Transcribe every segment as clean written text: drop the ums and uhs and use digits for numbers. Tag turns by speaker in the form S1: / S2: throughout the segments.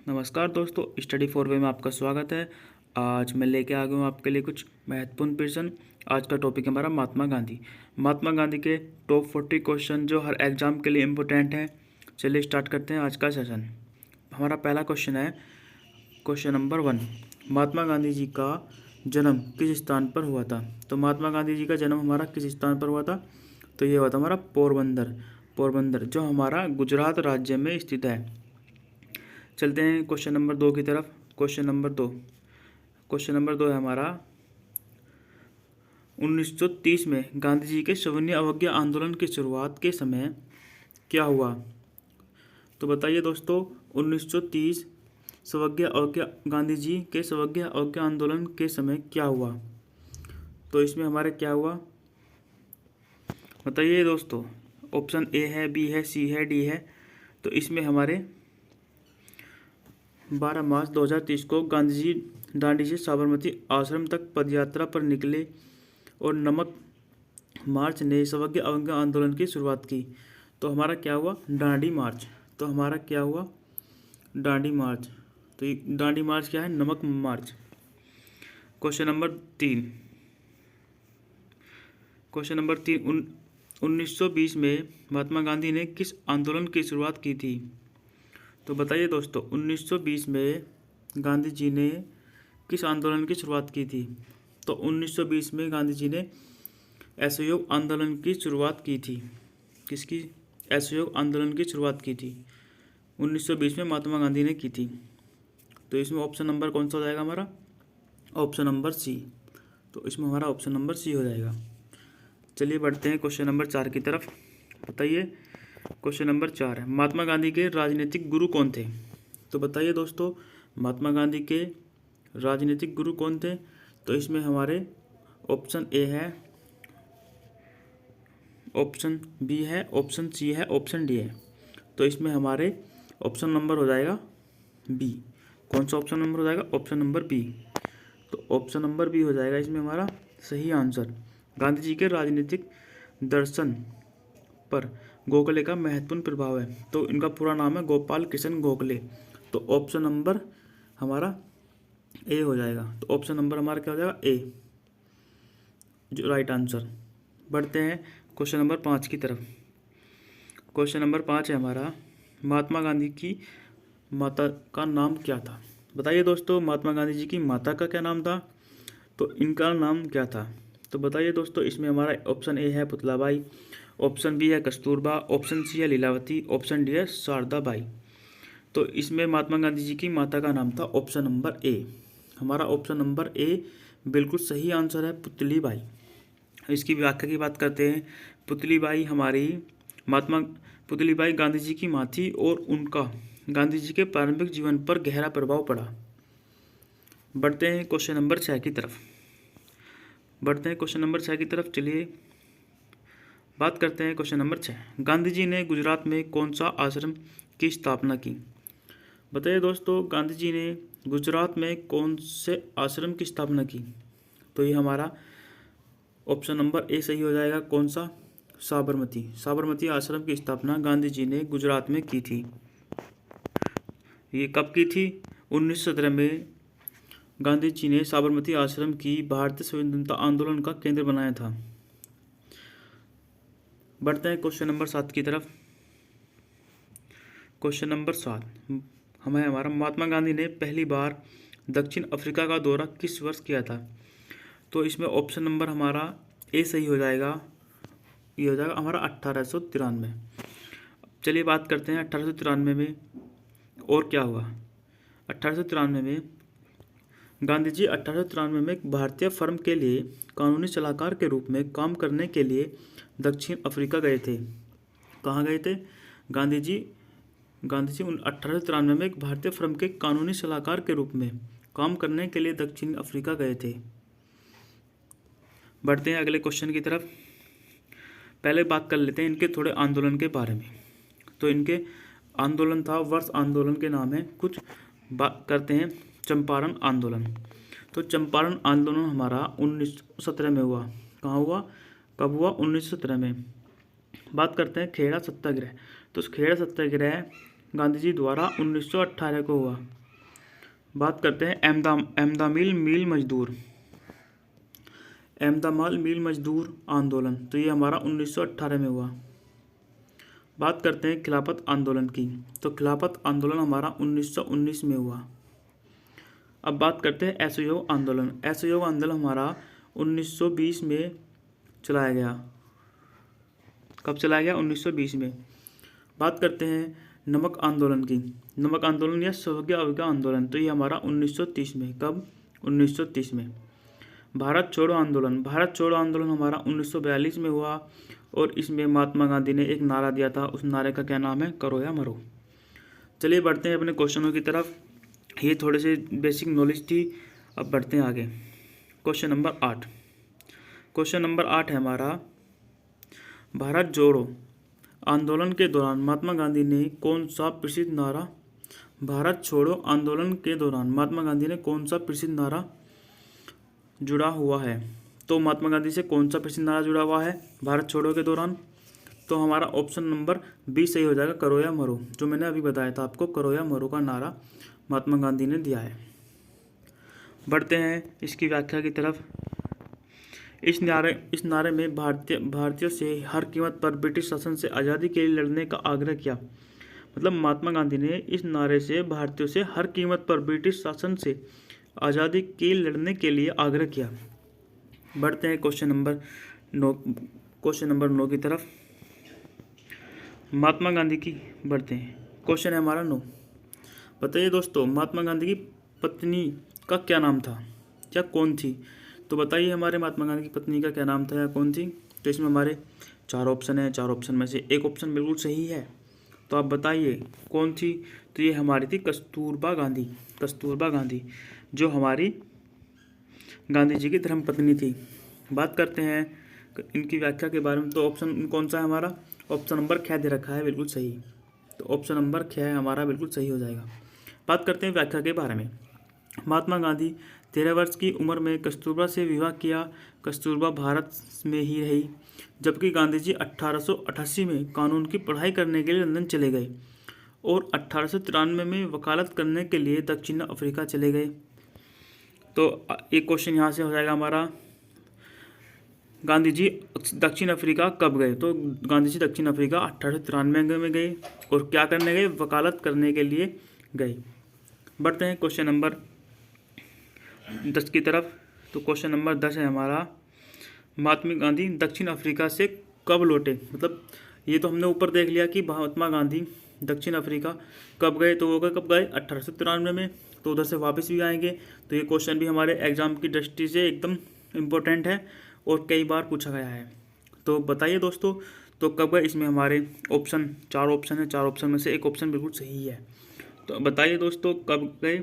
S1: नमस्कार दोस्तों, study for वे में आपका स्वागत है। आज मैं लेके आ गया हूँ आपके लिए कुछ महत्वपूर्ण प्रश्न। आज का टॉपिक है हमारा महात्मा गांधी। महात्मा गांधी के टॉप 40 क्वेश्चन जो हर एग्जाम के लिए इम्पोर्टेंट हैं। चलिए स्टार्ट करते हैं आज का सेशन। हमारा पहला क्वेश्चन है, क्वेश्चन नंबर 1, महात्मा गांधी जी का जन्म किस स्थान पर हुआ था। तो महात्मा गांधी जी का जन्म हमारा किस स्थान पर हुआ था, तो ये हुआ था हमारा पोरबंदर जो हमारा गुजरात राज्य में स्थित है। चलते हैं क्वेश्चन नंबर 2 की तरफ। क्वेश्चन नंबर दो है हमारा, 1930 में गांधी जी के सविनय अवज्ञा आंदोलन की शुरुआत के समय क्या हुआ। तो बताइए दोस्तों, 1930 गांधी जी के सविनय अवज्ञा आंदोलन के समय क्या हुआ। तो इसमें हमारे क्या हुआ बताइए दोस्तों। ऑप्शन ए है, बी है, सी है, डी है। तो इसमें हमारे 12 मार्च 2030 को गांधी जी दांडी से साबरमती आश्रम तक पदयात्रा पर निकले और नमक मार्च ने सविनय अवज्ञा आंदोलन की शुरुआत की। तो हमारा क्या हुआ, दांडी मार्च। तो हमारा क्या हुआ, दांडी मार्च। तो ये दांडी मार्च क्या है, नमक मार्च। क्वेश्चन नंबर 3, 1920 में महात्मा गांधी ने किस आंदोलन की शुरुआत की थी। तो बताइए दोस्तों, 1920 में गांधी जी ने किस आंदोलन की शुरुआत की थी। तो 1920 में गांधी जी ने असहयोग आंदोलन की शुरुआत की थी। किसकी, असहयोग आंदोलन की शुरुआत की थी 1920 में महात्मा गांधी ने की थी। तो इसमें ऑप्शन नंबर कौन सा हो जाएगा हमारा, ऑप्शन नंबर सी। तो इसमें हमारा ऑप्शन नंबर सी हो जाएगा। चलिए बढ़ते हैं क्वेश्चन नंबर 4 की तरफ। बताइए क्वेश्चन नंबर 4 है, महात्मा गांधी के राजनीतिक गुरु कौन थे। तो बताइए दोस्तों, महात्मा गांधी के राजनीतिक गुरु कौन थे। तो इसमें हमारे ऑप्शन ए है, ऑप्शन बी है, ऑप्शन सी है, ऑप्शन डी है। तो इसमें हमारे ऑप्शन नंबर हो जाएगा बी। कौन सा ऑप्शन नंबर हो जाएगा, ऑप्शन नंबर बी। तो ऑप्शन नंबर बी हो जाएगा इसमें हमारा सही आंसर। गांधी जी के राजनीतिक दर्शन पर गोखले का महत्वपूर्ण प्रभाव है। तो इनका पूरा नाम है गोपाल कृष्ण गोखले। तो ऑप्शन नंबर हमारा ए हो जाएगा। तो ऑप्शन नंबर हमारा क्या हो जाएगा, ए, जो राइट आंसर। बढ़ते हैं क्वेश्चन नंबर 5 की तरफ। क्वेश्चन नंबर 5 है हमारा, महात्मा गांधी की माता का नाम क्या था। बताइए दोस्तों, महात्मा गांधी जी की माता का क्या नाम था। तो इनका नाम क्या था। तो बताइए दोस्तों, इसमें हमारा ऑप्शन ए है पुतलाबाई, ऑप्शन बी है कस्तूरबा, ऑप्शन सी है लीलावती, ऑप्शन डी है शारदाबाई। तो इसमें महात्मा गांधी जी की माता का नाम था ऑप्शन नंबर ए। हमारा ऑप्शन नंबर ए बिल्कुल सही आंसर है, पुतलीबाई। इसकी व्याख्या की बात करते हैं। पुतलीबाई गांधी जी की माँ थी और उनका गांधी जी के प्रारंभिक जीवन पर गहरा प्रभाव पड़ा। बढ़ते हैं क्वेश्चन नंबर 6 की तरफ। चलिए बात करते हैं क्वेश्चन नंबर 6, गांधी जी ने गुजरात में कौन सा आश्रम की स्थापना की। बताइए दोस्तों, गांधी जी ने गुजरात में कौन से आश्रम की स्थापना की। तो ये हमारा ऑप्शन नंबर ए सही हो जाएगा। कौन सा, साबरमती आश्रम की स्थापना गांधी जी ने गुजरात में की थी। ये कब की थी, 1917 में गांधी जी ने साबरमती आश्रम की भारतीय स्वतंत्रता आंदोलन का केंद्र बनाया था। बढ़ते हैं क्वेश्चन नंबर 7 की तरफ। क्वेश्चन नंबर 7 हमारा, महात्मा गांधी ने पहली बार दक्षिण अफ्रीका का दौरा किस वर्ष किया था। तो इसमें ऑप्शन नंबर हमारा ए सही हो जाएगा। ये हो जाएगा हमारा 1893। चलिए बात करते हैं 1893 में और क्या हुआ। 1893 में गांधी जी 1893 में एक भारतीय फर्म के लिए कानूनी सलाहकार के रूप में काम करने के लिए दक्षिण अफ्रीका गए थे। कहाँ गए थे गांधी जी 1893 में एक भारतीय फर्म के कानूनी सलाहकार के रूप में काम करने के लिए दक्षिण अफ्रीका गए थे। बढ़ते हैं अगले क्वेश्चन की तरफ। पहले बात कर लेते हैं इनके थोड़े आंदोलन के बारे में। तो इनके आंदोलन था, वर्ष आंदोलन के नाम है। कुछ बात करते हैं चंपारण आंदोलन। तो चंपारण आंदोलन हमारा 1917 में हुआ। कहाँ हुआ, कब हुआ, 1917 में। बात करते हैं खेड़ा सत्याग्रह। तो खेड़ा सत्याग्रह गांधी जी द्वारा 1918 को हुआ। बात करते हैं अहमदामिल मील मजदूर, अहमदाबाद मील मजदूर आंदोलन, तो ये हमारा 1918 में हुआ। बात करते हैं खिलाफत आंदोलन की, तो खिलाफत आंदोलन हमारा 1919 में हुआ। अब बात करते हैं असहयोग आंदोलन, असहयोग आंदोलन हमारा 1920 में चलाया गया। कब चलाया गया? 1920 में। बात करते हैं नमक आंदोलन की, नमक आंदोलन या सौभाग्य अवज्ञा आंदोलन, तो ये हमारा 1930 में। कब? 1930 में। भारत छोड़ो आंदोलन, भारत छोड़ो आंदोलन हमारा 1942 में हुआ और इसमें महात्मा गांधी ने एक नारा दिया था, उस नारे का क्या नाम है? करो या मरो। चलिए बढ़ते हैं अपने क्वेश्चनों की तरफ। ये थोड़े से बेसिक नॉलेज थी, अब बढ़ते हैं आगे। क्वेश्चन नंबर 8, क्वेश्चन नंबर 8 है हमारा, भारत जोड़ो आंदोलन के दौरान महात्मा गांधी ने कौन सा प्रसिद्ध नारा, भारत छोड़ो आंदोलन के दौरान महात्मा गांधी ने कौन सा प्रसिद्ध नारा जुड़ा हुआ है? तो महात्मा गांधी से कौन सा प्रसिद्ध नारा जुड़ा हुआ है भारत छोड़ो के दौरान? तो हमारा ऑप्शन नंबर बी सही हो जाएगा, करो या मरो, जो मैंने अभी बताया था आपको, करो या मरो का नारा महात्मा गांधी ने दिया है। बढ़ते हैं इसकी व्याख्या की तरफ। इस नारे में भारतीयों से हर कीमत पर ब्रिटिश शासन से आज़ादी के लिए लड़ने का आग्रह किया। मतलब महात्मा गांधी ने इस नारे से भारतीयों से हर कीमत पर ब्रिटिश शासन से आज़ादी के लड़ने के लिए आग्रह किया। बढ़ते हैं क्वेश्चन नंबर 9 की तरफ। महात्मा गांधी की बढ़ते हैं, क्वेश्चन है हमारा 9। बताइए दोस्तों, महात्मा गांधी की पत्नी का क्या नाम था या कौन थी? तो बताइए हमारे महात्मा गांधी की पत्नी का क्या नाम था या कौन थी? तो इसमें हमारे 4 ऑप्शन है, 4 ऑप्शन में से एक ऑप्शन बिल्कुल सही है, तो आप बताइए कौन थी? तो ये हमारी थी कस्तूरबा गांधी, कस्तूरबा गांधी, जो हमारी गांधी जी की धर्मपत्नी थी। बात करते हैं इनकी व्याख्या के बारे में, तो ऑप्शन कौन सा है हमारा? ऑप्शन नंबर ख दे रखा है, बिल्कुल सही, तो ऑप्शन नंबर ख हमारा बिल्कुल सही हो जाएगा। बात करते हैं व्याख्या के बारे में। महात्मा गांधी 13 वर्ष की उम्र में कस्तूरबा से विवाह किया। कस्तूरबा भारत में ही रही, जबकि गांधी जी 1888 में कानून की पढ़ाई करने के लिए लंदन चले गए और 1893 में वकालत करने के लिए दक्षिण अफ्रीका चले गए। तो एक क्वेश्चन यहाँ से हो जाएगा हमारा, गांधी जी दक्षिण अफ्रीका कब गए? तो गांधी जी दक्षिण अफ्रीका 1893 में गए और क्या करने गए? वकालत करने के लिए गए। बढ़ते हैं क्वेश्चन नंबर 10 की तरफ। तो क्वेश्चन नंबर 10 है हमारा, महात्मा गांधी दक्षिण अफ्रीका से कब लौटे? मतलब ये तो हमने ऊपर देख लिया कि महात्मा गांधी दक्षिण अफ्रीका कब गए, तो वो कब गए? 1893 में, तो उधर से वापस भी आएंगे। तो ये क्वेश्चन भी हमारे एग्जाम की दृष्टि से एकदम इम्पोर्टेंट है और कई बार पूछा गया है। तो बताइए दोस्तों, तो कब गए? इसमें हमारे ऑप्शन 4 ऑप्शन है, 4 ऑप्शन में से एक ऑप्शन बिल्कुल सही है। तो बताइए दोस्तों कब गए?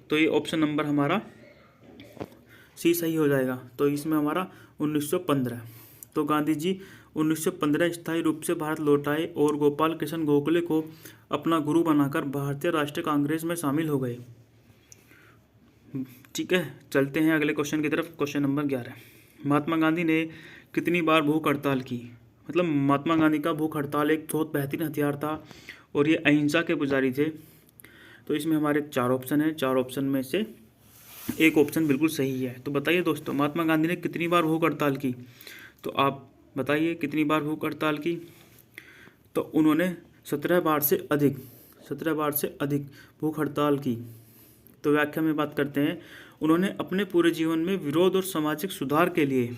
S1: तो ये ऑप्शन नंबर हमारा सी सही हो जाएगा। तो इसमें हमारा 1915। तो गांधी जी 1915 स्थायी रूप से भारत लौट आए और गोपाल कृष्ण गोखले को अपना गुरु बनाकर भारतीय राष्ट्रीय कांग्रेस में शामिल हो गए। ठीक है, चलते हैं अगले क्वेश्चन की तरफ। क्वेश्चन नंबर 11, महात्मा गांधी ने कितनी बार भूख हड़ताल की? मतलब महात्मा गांधी का भूख हड़ताल एक बहुत बेहतरीन हथियार था और ये अहिंसा के पुजारी थे। तो इसमें हमारे 4 ऑप्शन है, 4 ऑप्शन में से एक ऑप्शन बिल्कुल सही है। तो बताइए दोस्तों, महात्मा गांधी ने कितनी बार भूख हड़ताल की? तो आप बताइए कितनी बार भूख हड़ताल की? तो उन्होंने 17 बार से अधिक, 17 बार से अधिक भूख हड़ताल की। तो व्याख्या में बात करते हैं, उन्होंने अपने पूरे जीवन में विरोध और सामाजिक सुधार के लिए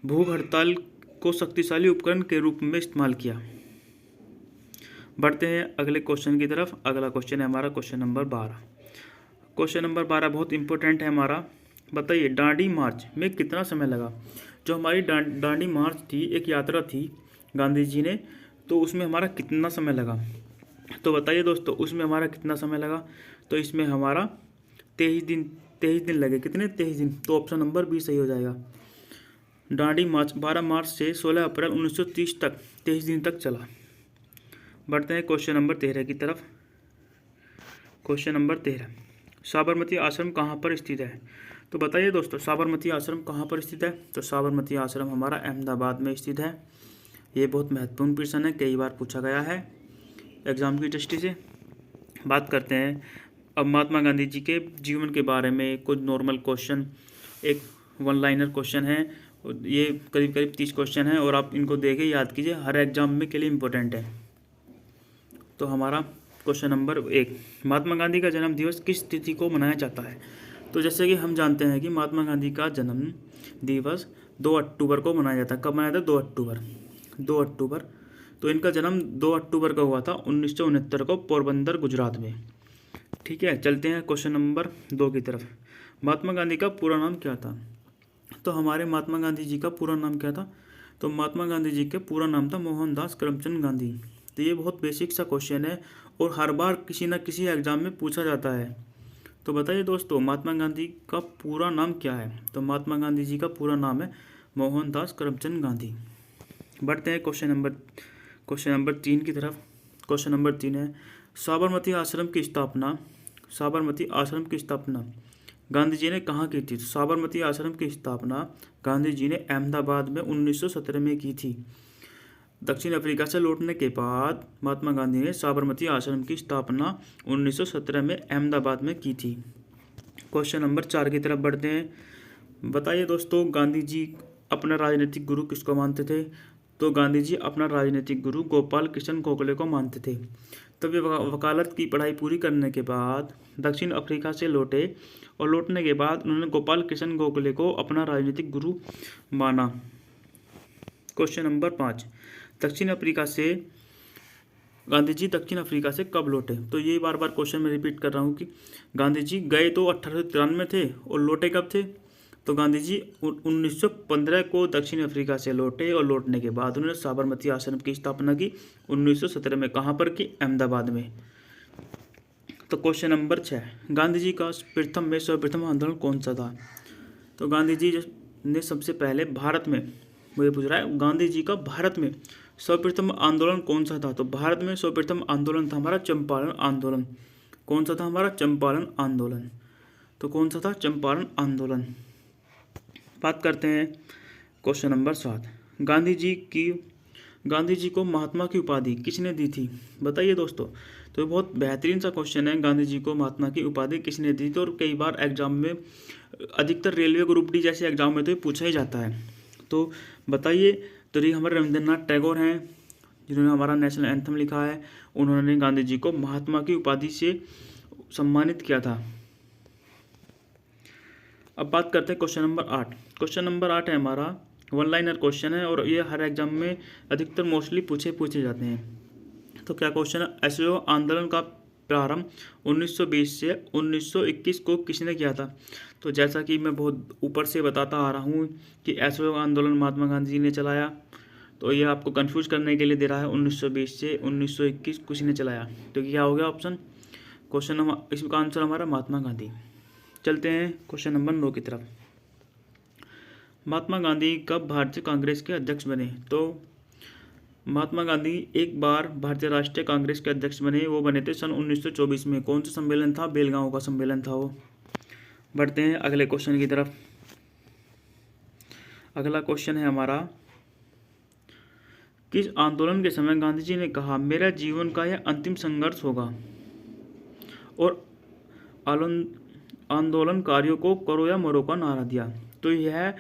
S1: भूख हड़ताल को शक्तिशाली उपकरण के रूप में इस्तेमाल किया। बढ़ते हैं अगले क्वेश्चन की तरफ। अगला क्वेश्चन है हमारा क्वेश्चन नंबर 12। क्वेश्चन नंबर 12 बहुत इंपॉर्टेंट है हमारा। बताइए दांडी मार्च में कितना समय लगा? जो हमारी दांडी मार्च थी, एक यात्रा थी गांधी जी ने, तो उसमें हमारा कितना समय लगा? तो बताइए दोस्तों, उसमें हमारा कितना समय लगा? तो इसमें हमारा 23 दिन लगे। कितने? 23 दिन। तो ऑप्शन नंबर बी सही हो जाएगा। दांडी मार्च 12 मार्च से 16 अप्रैल 1930 तक 23 दिन तक चला। बढ़ते हैं क्वेश्चन नंबर 13 की तरफ। क्वेश्चन नंबर 13, साबरमती आश्रम कहाँ पर स्थित है? तो बताइए दोस्तों, साबरमती आश्रम कहाँ पर स्थित है? तो साबरमती आश्रम हमारा अहमदाबाद में स्थित है। ये बहुत महत्वपूर्ण प्रश्न है, कई बार पूछा गया है एग्जाम की दृष्टि से। बात करते हैं अब महात्मा गांधी जी के जीवन के बारे में कुछ नॉर्मल क्वेश्चन, एक वन लाइनर क्वेश्चन है, ये करीब करीब 30 क्वेश्चन है और आप इनको देके याद कीजिए, हर एग्जाम में के लिए इम्पोर्टेंट है। तो हमारा क्वेश्चन नंबर 1, महात्मा गांधी का जन्म दिवस किस तिथि को मनाया जाता है? तो जैसे कि हम जानते हैं कि महात्मा गांधी का जन्म दिवस 2 अक्टूबर को मनाया जाता है। कब मनाया था? 2 अक्टूबर। 2 अक्टूबर। तो इनका जन्म 2 अक्टूबर को हुआ था 1969 को पोरबंदर, गुजरात में। ठीक है, चलते हैं क्वेश्चन नंबर 2 की तरफ। महात्मा गांधी का पूरा नाम क्या था? तो हमारे महात्मा गांधी जी का पूरा नाम क्या था? तो महात्मा गांधी जी का पूरा नाम था मोहनदास करमचंद गांधी। तो ये बहुत बेसिक सा क्वेश्चन है और हर बार किसी न किसी एग्जाम में पूछा जाता है। तो बताइए दोस्तों, महात्मा गांधी का पूरा नाम क्या है? तो महात्मा गांधी जी का पूरा नाम है मोहनदास करमचंद गांधी। बढ़ते हैं क्वेश्चन नंबर 3 की तरफ। क्वेश्चन नंबर 3 है, साबरमती आश्रम की स्थापना गांधी जी ने कहाँ की थी? तो साबरमती आश्रम की स्थापना गांधी जी ने अहमदाबाद में 1917 में की थी। दक्षिण अफ्रीका से लौटने के बाद महात्मा गांधी ने साबरमती आश्रम की स्थापना 1917 में अहमदाबाद में की थी। क्वेश्चन नंबर 4 की तरफ बढ़ते हैं। बताइए दोस्तों, गांधी जी अपना राजनीतिक गुरु किसको मानते थे? तो गांधी जी अपना राजनीतिक गुरु गोपाल कृष्ण गोखले को मानते थे। तब वे वकालत की पढ़ाई पूरी करने के बाद दक्षिण अफ्रीका से लौटे और लौटने के बाद उन्होंने गोपाल कृष्ण गोखले को अपना राजनीतिक गुरु माना। क्वेश्चन नंबर 5, गांधी जी दक्षिण अफ्रीका से कब लौटे? तो ये बार बार क्वेश्चन में रिपीट कर रहा हूँ कि गांधी जी गए तो 1893 में थे और लौटे कब थे? तो गांधी जी 1915 को दक्षिण अफ्रीका से लौटे और लौटने के बाद उन्होंने साबरमती आश्रम की स्थापना की 1917 में। कहाँ पर की? अहमदाबाद में। तो क्वेश्चन नंबर 6, गांधी जी का सर्वप्रथम आंदोलन कौन सा था? तो गांधी जी ने सबसे पहले भारत में, मुझे पूछ रहा है गांधी जी का भारत में सर्वप्रथम आंदोलन कौन सा था? तो भारत में सर्वप्रथम आंदोलन था हमारा चंपारण आंदोलन। कौन सा था? हमारा चंपारण आंदोलन। तो कौन सा था? चंपारण आंदोलन। बात करते हैं क्वेश्चन नंबर 7, गांधी जी को महात्मा की उपाधि किसने दी थी? बताइए दोस्तों। तो ये बहुत बेहतरीन सा क्वेश्चन है, गांधी जी को महात्मा की उपाधि किसने दी थी? और कई बार एग्जाम में, अधिकतर रेलवे ग्रुप डी जैसे एग्जाम में तो ये पूछा ही जाता है। तो बताइए, तो ये हमारे रविंद्रनाथ टैगोर हैं जिन्होंने हमारा नेशनल एंथम लिखा है। उन्होंने गांधी जी को महात्मा की उपाधि से सम्मानित किया था। अब बात करते हैं क्वेश्चन नंबर 8। क्वेश्चन नंबर 8 है हमारा वन लाइनर क्वेश्चन है और ये हर एग्जाम में अधिकतर मोस्टली पूछे जाते हैं। तो क्या क्वेश्चन है? असहयोग आंदोलन का प्रारंभ 1920 से 1921 को किसने किया था? तो जैसा कि मैं बहुत ऊपर से बताता आ रहा हूँ कि असहयोग आंदोलन महात्मा गांधी जी ने चलाया, तो ये आपको कंफ्यूज करने के लिए दे रहा है 1920 से 1921 किसने चलाया। तो क्या हो गया ऑप्शन? इसका आंसर हमारा महात्मा गांधी। चलते हैं क्वेश्चन नंबर 9 की तरफ। महात्मा गांधी कब भारतीय कांग्रेस के अध्यक्ष बने? तो महात्मा गांधी एक बार भारतीय राष्ट्रीय कांग्रेस के अध्यक्ष बने, वो बने थे सन 1924 में। कौन सा सम्मेलन था? बेलगांव का सम्मेलन था वो। बढ़ते हैं अगले क्वेश्चन की तरफ। अगला क्वेश्चन है हमारा, किस आंदोलन के समय गांधी जी ने कहा मेरा जीवन का यह अंतिम संघर्ष होगा और आंदोलनकारियों को करो या मरो का नारा दिया? तो यह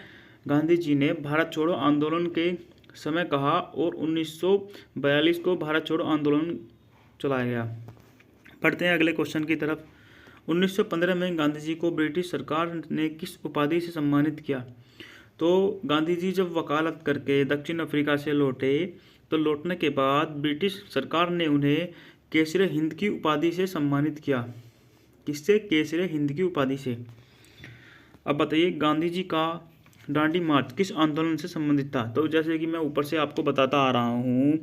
S1: गांधी जी ने भारत छोड़ो आंदोलन के समय कहा और 1942 को भारत छोड़ो आंदोलन चलाया गया। पढ़ते हैं अगले क्वेश्चन की तरफ। 1915 में गांधी जी को ब्रिटिश सरकार ने किस उपाधि से सम्मानित किया? तो गांधी जी जब वकालत करके दक्षिण अफ्रीका से लौटे तो लौटने के बाद ब्रिटिश सरकार ने उन्हें केसर हिंद की उपाधि से सम्मानित किया। किससे? केसर हिंद की उपाधि से। अब बताइए, गांधी जी का दांडी मार्च किस आंदोलन से संबंधित था? तो जैसे कि मैं ऊपर से आपको बताता आ रहा हूँ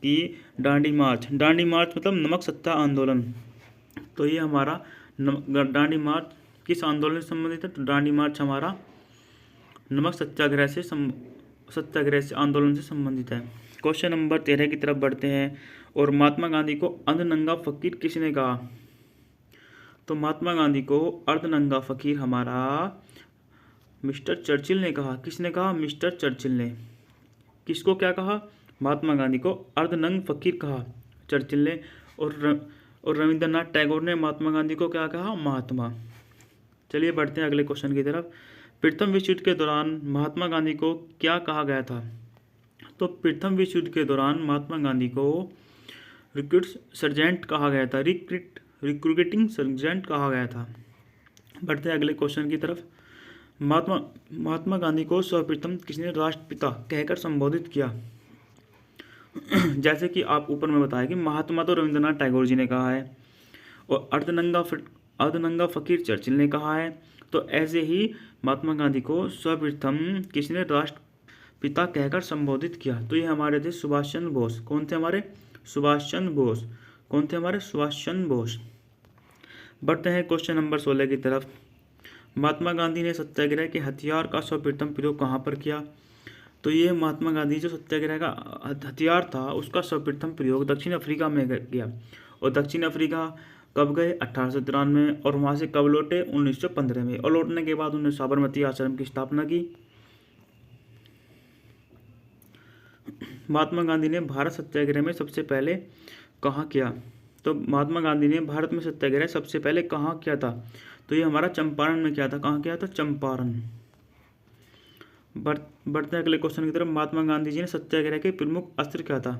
S1: कि दांडी मार्च मतलब नमक सत्या आंदोलन। तो ये हमारा दांडी मार्च किस आंदोलन से संबंधित है? तो दांडी मार्च हमारा नमक सत्याग्रह से आंदोलन से संबंधित है। क्वेश्चन नंबर 13 की तरफ बढ़ते हैं। और महात्मा गांधी को अर्धनंगा फकीर किसने कहा? तो महात्मा गांधी को अर्धनंगा फकीर हमारा मिस्टर चर्चिल ने कहा। किसने कहा? मिस्टर चर्चिल ने। किसको क्या कहा? महात्मा गांधी को अर्धनंग फकीर कहा चर्चिल ने। और रविंद्रनाथ टैगोर ने महात्मा गांधी को क्या कहा? महात्मा। चलिए बढ़ते हैं अगले क्वेश्चन की तरफ। प्रथम विश्व युद्ध के दौरान महात्मा गांधी को क्या कहा गया था? तो प्रथम विश्व युद्ध के दौरान महात्मा गांधी को रिक्रूट सर्जेंट कहा गया था, रिक्रूटिंग सर्जेंट कहा गया था। बढ़ते हैं अगले क्वेश्चन की तरफ। महात्मा गांधी को सर्वप्रथम किसने राष्ट्रपिता कहकर संबोधित किया? जैसे कि आप ऊपर में बताया कि महात्मा तो रविंद्रनाथ टैगोर जी ने कहा है और अर्धनंगा फकीर चर्चिल ने कहा है, तो ऐसे ही महात्मा गांधी को सर्वप्रथम किसने राष्ट्रपिता कहकर संबोधित किया? तो ये हमारे थे सुभाष चंद्र बोस। कौन थे हमारे? सुभाष चंद्र बोस। कौन थे हमारे? सुभाष चंद्र बोस। बढ़ते हैं क्वेश्चन नंबर 16 की तरफ। महात्मा गांधी ने सत्याग्रह के हथियार का सर्वप्रथम प्रयोग कहाँ पर किया? तो ये महात्मा गांधी जो सत्याग्रह का हथियार था उसका सर्वप्रथम प्रयोग दक्षिण अफ्रीका में किया। और दक्षिण अफ्रीका कब गए? 1893। और वहाँ से कब लौटे? 1915 में। और लौटने के बाद उन्होंने साबरमती आश्रम की स्थापना की। महात्मा गांधी ने भारत सत्याग्रह में सबसे पहले कहाँ किया? तो महात्मा गांधी ने भारत में सत्याग्रह सबसे पहले कहाँ किया था? तो ये हमारा चंपारण में किया था। कहाँ किया था? चंपारण। बढ़ते हैं अगले क्वेश्चन की तरफ। महात्मा गांधी जी ने सत्याग्रह के प्रमुख अस्त्र क्या था?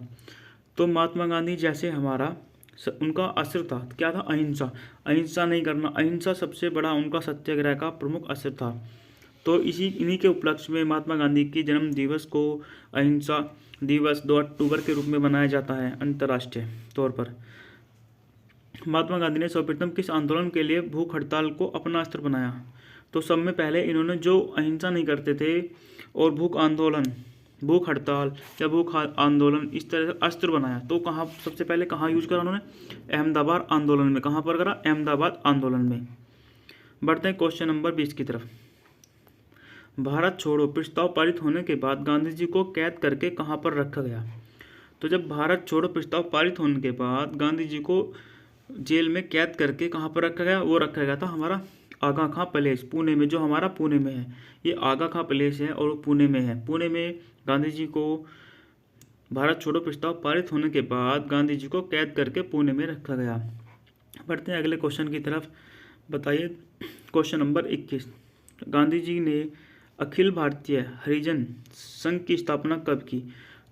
S1: तो महात्मा गांधी जैसे हमारा उनका अस्त्र था क्या था? अहिंसा। अहिंसा नहीं करना, अहिंसा सबसे बड़ा उनका सत्याग्रह का प्रमुख अस्त्र था। तो इन्हीं के उपलक्ष्य में महात्मा गांधी की जन्म दिवस को अहिंसा दिवस 2 अक्टूबर के रूप में मनाया जाता है अंतर्राष्ट्रीय तौर पर। महात्मा गांधी ने सर्वप्रथम किस आंदोलन के लिए भूख हड़ताल को अपना अस्त्र बनाया? तो सब में पहले इन्होंने जो अहिंसा नहीं करते थे और भूख हड़ताल या भूख आंदोलन इस तरह से अस्त्र बनाया, तो कहाँ सबसे पहले कहाँ यूज करा उन्होंने? अहमदाबाद आंदोलन में। कहाँ पर करा? अहमदाबाद आंदोलन में। बढ़ते हैं क्वेश्चन नंबर 20 की तरफ। भारत छोड़ो प्रस्ताव पारित होने के बाद गांधी जी को कैद करके कहाँ पर रखा गया? तो जब भारत छोड़ो प्रस्ताव पारित होने के बाद गांधी जी को जेल में कैद करके कहाँ पर रखा गया? वो रखा गया था हमारा आगा खां पैलेस, पुणे में, जो हमारा पुणे में है। ये आगा खां पैलेस है और पुणे में है। पुणे में गांधी जी को भारत छोड़ो प्रस्ताव पारित होने के बाद गांधी जी को कैद करके पुणे में रखा गया। बढ़ते हैं अगले क्वेश्चन की तरफ। बताइए क्वेश्चन नंबर 21। गांधी जी ने अखिल भारतीय हरिजन संघ की स्थापना कब की?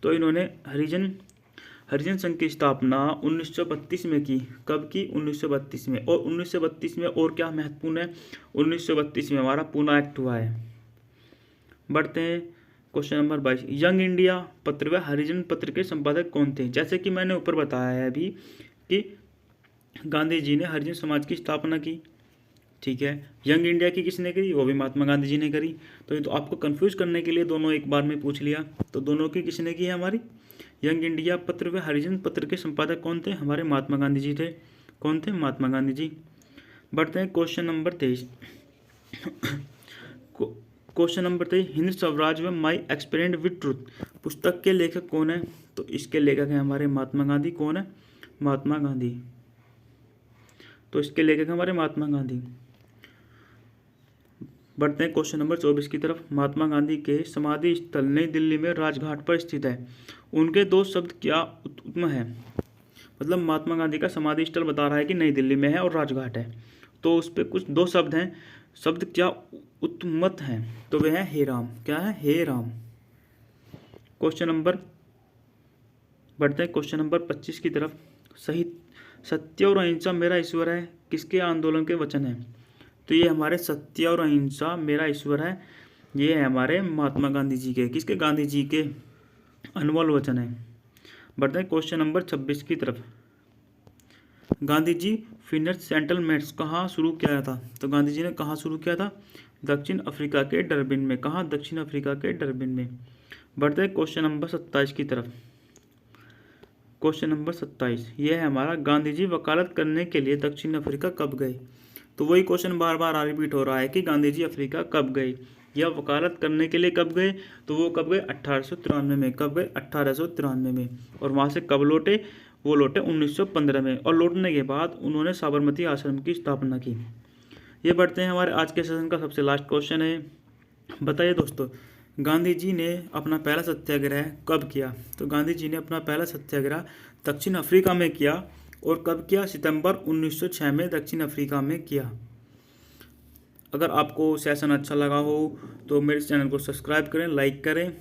S1: तो इन्होंने हरिजन संघ की स्थापना 1932 में की। कब की? 1932 में। और 1932 में और क्या महत्वपूर्ण है? 1932 में हमारा पूना एक्ट हुआ है। बढ़ते हैं क्वेश्चन नंबर 22। यंग इंडिया पत्र व हरिजन पत्र के संपादक कौन थे? जैसे कि मैंने ऊपर बताया है अभी कि गांधी जी ने हरिजन समाज की स्थापना की, ठीक है। यंग इंडिया की किसने करी? वो भी महात्मा गांधी जी ने करी। तो ये तो आपको कंफ्यूज करने के लिए दोनों एक बार में पूछ लिया। तो दोनों की किसने की है? हमारी यंग इंडिया पत्र व हरिजन पत्र के संपादक कौन थे? हमारे महात्मा गांधी जी थे। कौन थे? महात्मा गांधी जी। बढ़ते हैं question number 23। Question number 23। Hind Swaraj व माई एक्सपेरिमेंट विद ट्रूथ पुस्तक के लेखक कौन है? तो इसके लेखक हैं हमारे महात्मा गांधी। कौन है? महात्मा गांधी। तो इसके लेखक हमारे महात्मा गांधी। बढ़ते हैं क्वेश्चन नंबर 24 की तरफ। महात्मा गांधी के समाधि स्थल नई दिल्ली में राजघाट पर स्थित है। उनके दो शब्द क्या उत्तम है? मतलब महात्मा गांधी का समाधि स्थल बता रहा है कि नई दिल्ली में है और राजघाट है, तो उस पर कुछ दो शब्द हैं। शब्द क्या उत्तमत हैं? तो वे हैं हे राम। क्या है? हे राम। क्वेश्चन नंबर बढ़ते हैं क्वेश्चन नंबर 25 की तरफ। सही सत्य और अहिंसा मेरा ईश्वर है किसके आंदोलन के वचन है? तो ये हमारे सत्य और अहिंसा मेरा ईश्वर है, ये है हमारे महात्मा गांधी जी के, किसके? गांधी जी के अनमोल वचन है। बढ़ते हैं क्वेश्चन नंबर 26 की तरफ। गांधी जी फिनर सेटलमेंट्स कहाँ शुरू किया था? तो गांधी जी ने कहाँ शुरू किया था? दक्षिण अफ्रीका के डरबिन में। कहाँ? दक्षिण अफ्रीका के डरबिन में। बढ़ते हैं क्वेश्चन नंबर 27 की तरफ। क्वेश्चन नंबर 27 ये है हमारा, गांधी जी वकालत करने के लिए दक्षिण अफ्रीका कब गए? तो वही क्वेश्चन बार बार रिपीट हो रहा है कि गांधी जी अफ्रीका कब गए या वकालत करने के लिए कब गए? तो वो कब गए? 1893 में। कब गए? 1893 में। और वहाँ से कब लौटे? वो लौटे 1915 में। और लौटने के बाद उन्होंने साबरमती आश्रम की स्थापना की। ये बढ़ते हैं हमारे आज के सेशन का सबसे लास्ट क्वेश्चन है। बताइए दोस्तों, गांधी जी ने अपना पहला सत्याग्रह कब किया? तो गांधी जी ने अपना पहला सत्याग्रह दक्षिण अफ्रीका में किया और कब किया? सितंबर 1906 में दक्षिण अफ्रीका में किया। अगर आपको सेशन अच्छा लगा हो तो मेरे चैनल को सब्सक्राइब करें, लाइक करें